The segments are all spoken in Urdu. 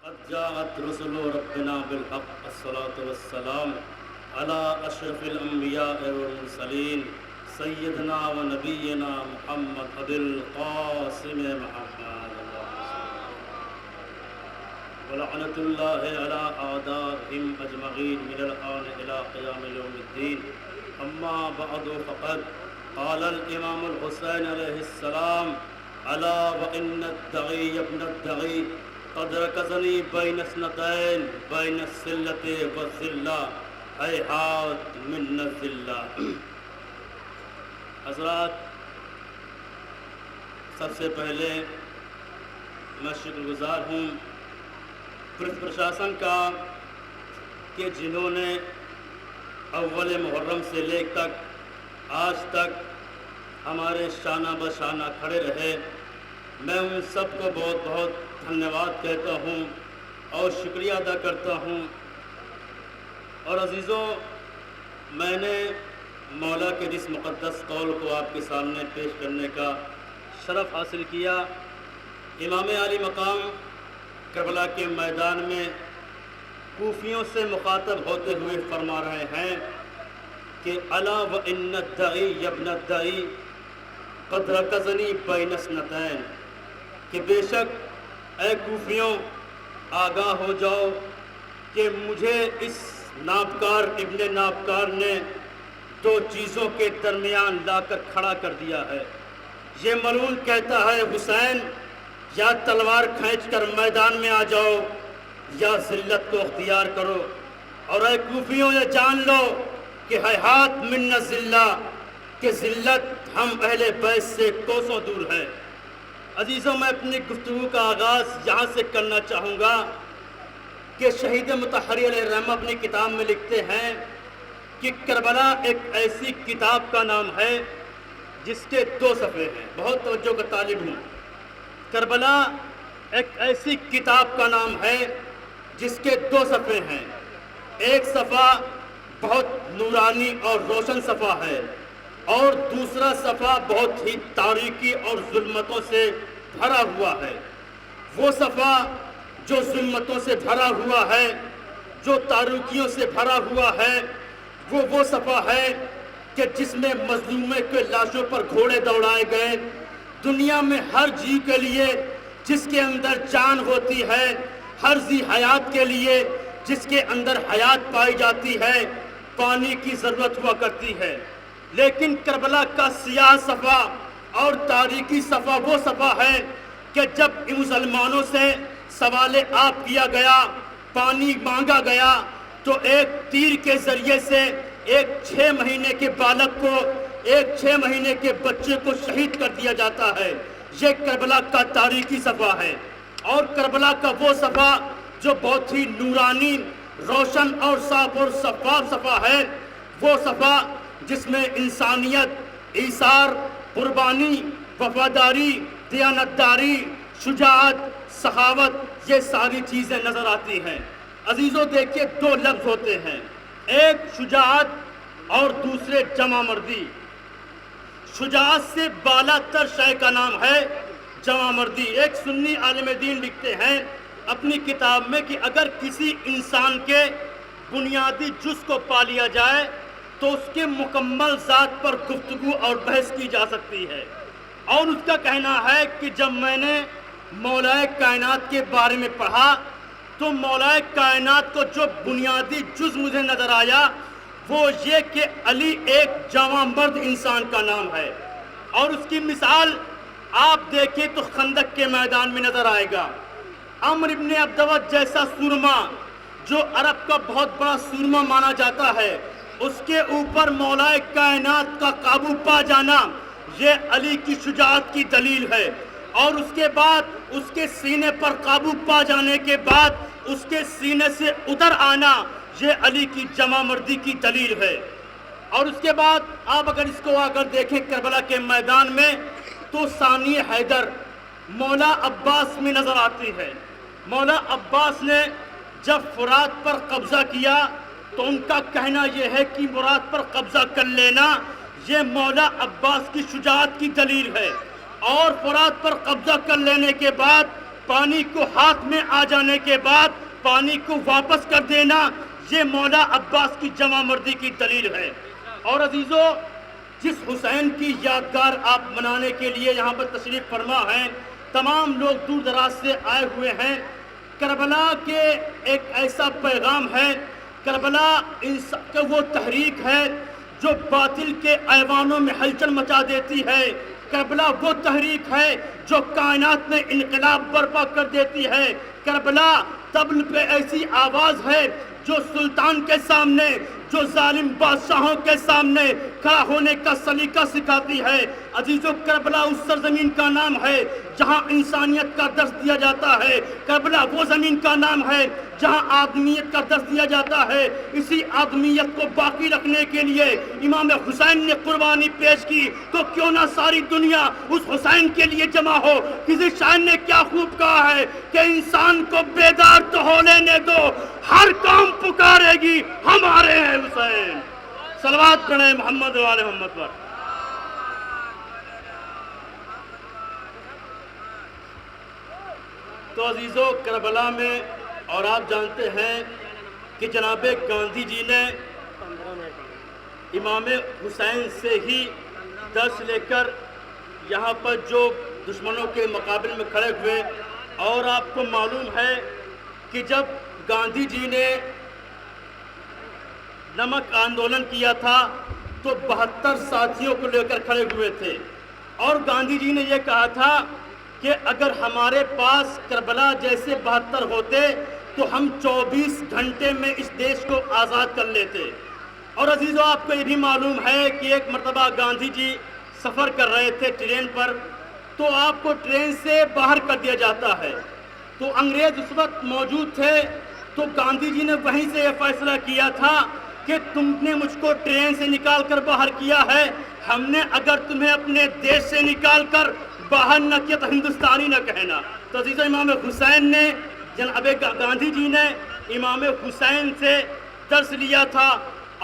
قد جاءت رسل ربنا بالحق الصلاة والسلام على أشرف الأنبياء والمرسلين سيدنا ونبينا محمد أبي القاسم محمد ولعنة الله على أعدائهم أجمعين من الآن إلى قيام يوم الدين. أما بعد فقد قال الإمام الحسين عليه السلام: ألا وإن الدعي ابن الدعي قد ركزني بين اثنتين بين السلة والذلة هيهات من الذلة. حضرات، سب سے پہلے میں شکر گزار ہوں پولیس پرشاسن کا کہ جنہوں نے اول محرم سے لے تک آج تک ہمارے شانہ بشانہ کھڑے رہے. میں ان سب کو بہت بہت دھنیواد کہتا ہوں اور شکریہ ادا کرتا ہوں. اور عزیزوں، میں نے مولا کے اس مقدس قول کو آپ کے سامنے پیش کرنے کا شرف حاصل کیا. امام عالی مقام کربلا کے میدان میں کوفیوں سے مخاطب ہوتے ہوئے فرما رہے ہیں کہ الا وان الدعی ابن الدعی قد رکزنی بین اثنتین، کہ بے شک اے کوفیوں آگاہ ہو جاؤ کہ مجھے اس نابکار ابن نابکار نے دو چیزوں کے درمیان لا کر کھڑا کر دیا ہے. یہ ملعون کہتا ہے حسین یا تلوار کھینچ کر میدان میں آ جاؤ یا ذلت کو اختیار کرو. اور اے کوفیوں یہ جان لو کہ ہیہات من الذلہ، کہ ذلت ہم اہل بیت سے کوسوں دور ہے. عزیزوں، میں اپنی گفتگو کا آغاز یہاں سے کرنا چاہوں گا کہ شہید مطہری علیہ الرحمہ اپنی کتاب میں لکھتے ہیں کہ کربلا ایک ایسی کتاب کا نام ہے جس کے 2 صفحے ہیں. بہت توجہ کا طالب ہوں. کربلا ایک ایسی کتاب کا نام ہے جس کے 2 صفحے ہیں. ایک صفحہ بہت نورانی اور روشن صفحہ ہے اور دوسرا صفحہ بہت ہی تاریکی اور ظلمتوں سے بھرا ہوا ہے. وہ صفحہ جو ظلمتوں سے بھرا ہوا ہے، جو تاریکیوں سے بھرا ہوا ہے، وہ صفحہ ہے کہ جس میں مظلومے کے لاشوں پر گھوڑے دوڑائے گئے. دنیا میں ہر جی کے لیے جس کے اندر جان ہوتی ہے، ہر ذی حیات کے لیے جس کے اندر حیات پائی جاتی ہے، پانی کی ضرورت ہوا کرتی ہے. لیکن کربلا کا سیاہ صفحہ اور تاریکی صفحہ وہ صفحہ ہے کہ جب مسلمانوں سے سوال آپ کیا گیا، پانی مانگا گیا، تو ایک تیر کے ذریعے سے ایک 6 مہینے کے بالغ کو، ایک 6 مہینے کے بچے کو شہید کر دیا جاتا ہے. یہ کربلا کا تاریکی صفحہ ہے. اور کربلا کا وہ صفحہ جو بہت ہی نورانی، روشن اور صاف اور شفاف صفحہ ہے، وہ صفحہ جس میں انسانیت، ایثار، قربانی، وفاداری، دیانتداری، شجاعت، سخاوت، یہ ساری چیزیں نظر آتی ہیں. عزیزوں دیکھیے، 2 لفظ ہوتے ہیں، ایک شجاعت اور دوسرے جمع مردی. شجاعت سے بالا تر شے کا نام ہے جمع مردی. ایک سنی عالم دین لکھتے ہیں اپنی کتاب میں کہ اگر کسی انسان کے بنیادی جز کو پا لیا جائے تو اس کے مکمل ذات پر گفتگو اور بحث کی جا سکتی ہے. اور اس کا کہنا ہے کہ جب میں نے مولا کائنات کے بارے میں پڑھا تو مولا کائنات کو جو بنیادی جز مجھے نظر آیا وہ یہ کہ علی ایک جوان مرد انسان کا نام ہے. اور اس کی مثال آپ دیکھیں تو خندق کے میدان میں نظر آئے گا. عمرو ابن عبدود جیسا سورما، جو عرب کا بہت بڑا سورما مانا جاتا ہے، اس کے اوپر مولا کائنات کا قابو پا جانا یہ علی کی شجاعت کی دلیل ہے. اور اس کے بعد اس کے سینے پر قابو پا جانے کے بعد اس کے سینے سے اتر آنا یہ علی کی جمع مردی کی دلیل ہے. اور اس کے بعد آپ اگر اس کو اگر دیکھیں کربلا کے میدان میں تو ثانی حیدر مولا عباس میں نظر آتی ہے. مولا عباس نے جب فرات پر قبضہ کیا تو ان کا کہنا یہ ہے کہ مراد پر قبضہ کر لینا یہ مولا عباس کی شجاعت کی دلیل ہے. اور فرات پر قبضہ کر لینے کے بعد پانی کو ہاتھ میں آ جانے کے بعد پانی کو واپس کر دینا، یہ مولا عباس کی جمع مردی کی دلیل ہے۔ اور عزیزو، جس حسین کی یادگار آپ منانے کے لیے یہاں پر تشریف فرما ہیں، تمام لوگ دور دراز سے آئے ہوئے ہیں، کربلا کے ایک ایسا پیغام ہے، کربلا کہ وہ تحریک ہے جو باطل کے ایوانوں میں ہلچل مچا دیتی ہے، کربلا وہ تحریک ہے جو کائنات میں انقلاب برپا کر دیتی ہے، کربلا طبل پہ ایسی آواز ہے جو سلطان کے سامنے، جو ظالم بادشاہوں کے سامنے کھڑا ہونے کا سلیقہ سکھاتی ہے۔ عزیزو، کربلا اس سرزمین کا نام ہے جہاں انسانیت کا درس دیا جاتا ہے، کربلا وہ زمین کا نام ہے جہاں آدمیت کا درس دیا جاتا ہے۔ اسی آدمیت کو باقی رکھنے کے لیے امام حسین نے قربانی پیش کی، تو کیوں نہ ساری دنیا اس حسین کے لیے جمع ہو۔ کسی شاعر نے کیا خوب کہا ہے کہ انسان کو بیدار تو ہو لینے دو، ہر قوم پکارے گی ہمارے ہیں حسین۔ صلوات پڑھیں محمد والے محمد پر۔ تو عزیزو، کربلا میں، اور آپ جانتے ہیں کہ جناب گاندھی جی نے امام حسین سے ہی درس لے کر یہاں پر جو دشمنوں کے مقابل میں کھڑے ہوئے، اور آپ کو معلوم ہے کہ جب گاندھی جی نے نمک آندولن کیا تھا تو 72 ساتھیوں کو لے کر کھڑے ہوئے تھے، اور گاندھی جی نے یہ کہا تھا کہ اگر ہمارے پاس کربلا جیسے 72 ہوتے تو ہم 24 گھنٹے میں اس دیش کو آزاد کر لیتے۔ اور عزیزو، آپ کو یہ بھی معلوم ہے کہ ایک مرتبہ گاندھی جی سفر کر رہے تھے ٹرین پر، تو آپ کو ٹرین سے باہر کر دیا جاتا ہے، تو انگریز اس وقت موجود تھے، تو گاندھی جی نے وہیں سے یہ فیصلہ کیا تھا کہ تم نے مجھ کو ٹرین سے نکال کر باہر کیا ہے، ہم نے اگر تمہیں اپنے دیش سے نکال کر باہر نہ کیا تو ہندوستانی نہ کہنا۔ تو عزیزو، امام حسین نے، جناب گاندھی جی نے امام حسین سے درس لیا تھا،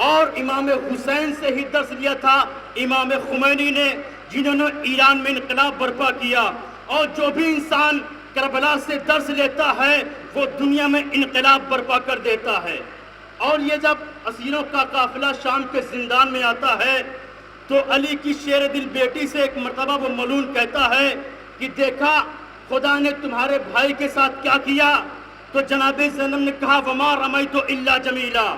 اور امام حسین سے ہی درس لیا تھا امام خمینی نے، جنہوں نے ایران میں انقلاب برپا کیا۔ اور جو بھی انسان کربلا سے درس لیتا ہے وہ دنیا میں انقلاب برپا کر دیتا ہے۔ اور یہ جب اسیروں کا قافلہ شام کے زندان میں آتا ہے تو علی کی شیر دل بیٹی سے ایک مرتبہ وہ ملون کہتا ہے کہ دیکھا خدا نے تمہارے بھائی کے ساتھ کیا کیا؟ تو جناب زینب نے کہا وما رمیت الا جمیلا،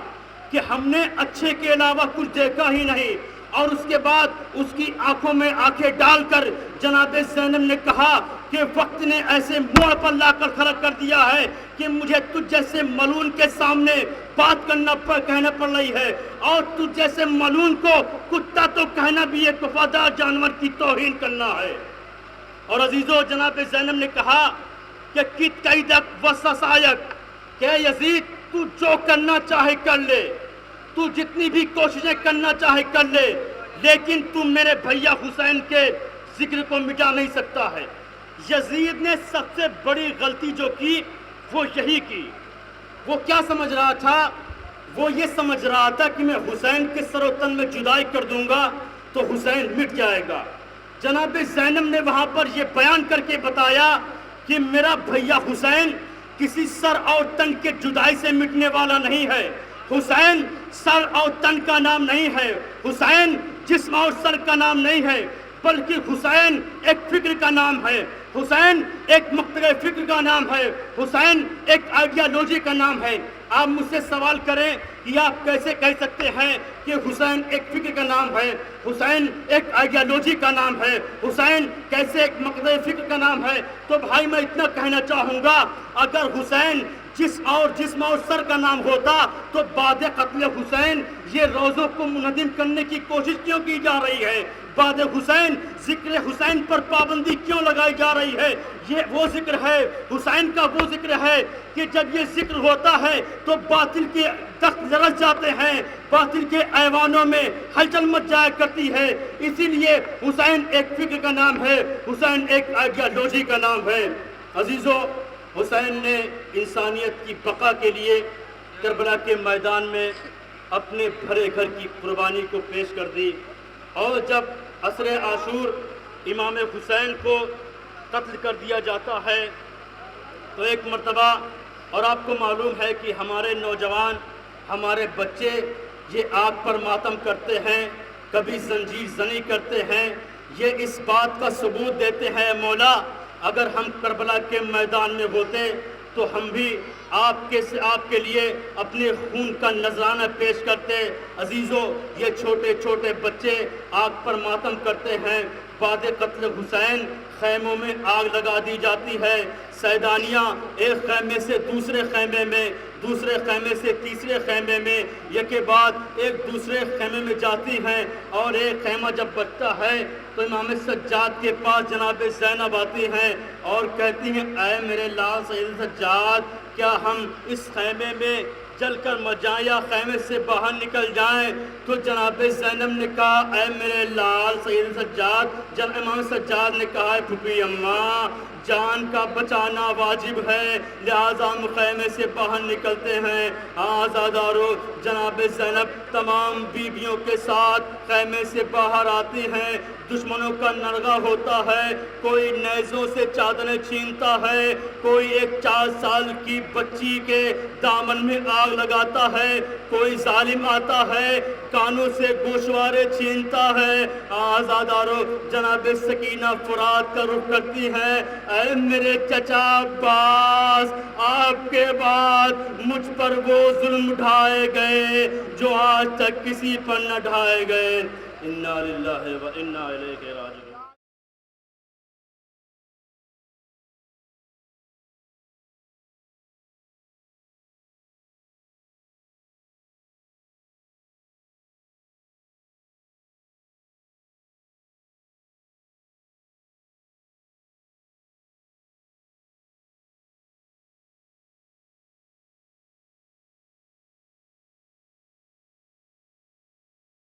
کہ ہم نے اچھے کے علاوہ کچھ دیکھا ہی نہیں۔ اور اس کے بعد اس کی آنکھوں میں آنکھیں ڈال کر جناب زینب نے کہا کہ وقت نے ایسے موڑ پر لا کر کھڑا کر دیا ہے کہ مجھے تجھ جیسے ملون کے سامنے بات کہنا پڑ رہی ہے، اور تجھ جیسے ملون کو کتا تو کہنا بھی ایک وفادار جانور کی توہین کرنا ہے۔ اور عزیزو، جناب زینب نے کہا کہ کت قیدک وسسایک، کہ یزید تو جو کرنا چاہے کر لے، تو جتنی بھی کوششیں کرنا چاہے کر لے، لیکن تو میرے بھیا حسین کے ذکر کو مٹا نہیں سکتا ہے۔ یزید نے سب سے بڑی غلطی جو کی وہ یہی کی۔ وہ کیا سمجھ رہا تھا؟ وہ یہ سمجھ رہا تھا کہ میں حسین کے سر و تن میں جدائی کر دوں گا تو حسین مٹ جائے گا۔ جناب زینب نے وہاں پر یہ بیان کر کے بتایا کہ میرا بھیا حسین کسی سر اور تن کے جدائی سے مٹنے والا نہیں ہے۔ حسین سر اور تن کا نام نہیں ہے، حسین جسم اور سر کا نام نہیں ہے، بلکہ حسین ایک فکر کا نام ہے، حسین ایک مقتدر فکر کا نام ہے، حسین ایک آئیڈیالوجی کا نام ہے۔ آپ مجھ سے سوال کریں کہ آپ کیسے کہہ سکتے ہیں کہ حسین ایک فکر کا نام ہے، حسین ایک آئیڈیالوجی کا نام ہے، حسین کیسے ایک مقتدر فکر کا نام ہے؟ تو بھائی میں اتنا کہنا چاہوں گا، اگر حسین جسم اور سر کا نام ہوتا تو بعد قتل حسین یہ روزوں کو منہدم کرنے کی کوشش کیوں کی جا رہی ہے؟ بعد حسین ذکر حسین پر پابندی کیوں لگائی جا رہی ہے؟ یہ وہ ذکر ہے، حسین کا وہ ذکر ہے کہ جب یہ ذکر ہوتا ہے تو باطل کے تخت لرز جاتے ہیں، باطل کے ایوانوں میں ہلچل مچ جایا کرتی ہے۔ اسی لیے حسین ایک فکر کا نام ہے، حسین ایک آئیڈیالوجی کا نام ہے۔ عزیزو، حسین نے انسانیت کی بقا کے لیے کربلا کے میدان میں اپنے بھرے گھر کی قربانی کو پیش کر دی، اور جب عصر عاشور امام حسین کو قتل کر دیا جاتا ہے تو ایک مرتبہ، اور آپ کو معلوم ہے کہ ہمارے نوجوان، ہمارے بچے یہ آگ پر ماتم کرتے ہیں، کبھی زنجیر زنی کرتے ہیں، یہ اس بات کا ثبوت دیتے ہیں مولا اگر ہم کربلا کے میدان میں ہوتے تو ہم بھی آپ کے لیے اپنے خون کا نذرانہ پیش کرتے۔ عزیزو، یہ چھوٹے چھوٹے بچے آگ پر ماتم کرتے ہیں۔ بعد قتل حسین خیموں میں آگ لگا دی جاتی ہے، سیدانیاں ایک خیمے سے دوسرے خیمے میں، دوسرے خیمے سے تیسرے خیمے میں، یہ کے بعد ایک دوسرے خیمے میں جاتی ہیں، اور ایک خیمہ جب بچتا ہے تو امام سجاد کے پاس جناب زینب آتی ہیں اور کہتی ہیں اے میرے لال سید سجاد، کیا ہم اس خیمے میں جل کر مر جائیں یا خیمے سے باہر نکل جائیں؟ تو جناب زینب نے کہا اے میرے لال سید سجاد، جب امام سجاد نے کہا ہے پھوپھی اماں، جان کا بچانا واجب ہے، لہذا ہم خیمے سے باہر نکلتے ہیں۔ آزادارو، جناب زینب تمام بیویوں کے ساتھ خیمے سے باہر آتی ہیں، دشمنوں کا نرغہ ہوتا ہے، کوئی نیزوں سے چادریں چھینتا ہے، کوئی ایک 4 سال کی بچی کے دامن میں آگ لگاتا ہے، کوئی ظالم آتا ہے کانوں سے گوشوارے چھینتا ہے۔ آزادارو، جناب سکینہ فرات کا رخ کرتی ہیں، اے میرے چچا عباس، آپ کے بعد مجھ پر وہ ظلم ڈھائے گئے جو آج تک کسی پر نہ ڈھائے گئے۔ انا للہ و انا الیہ راجعون۔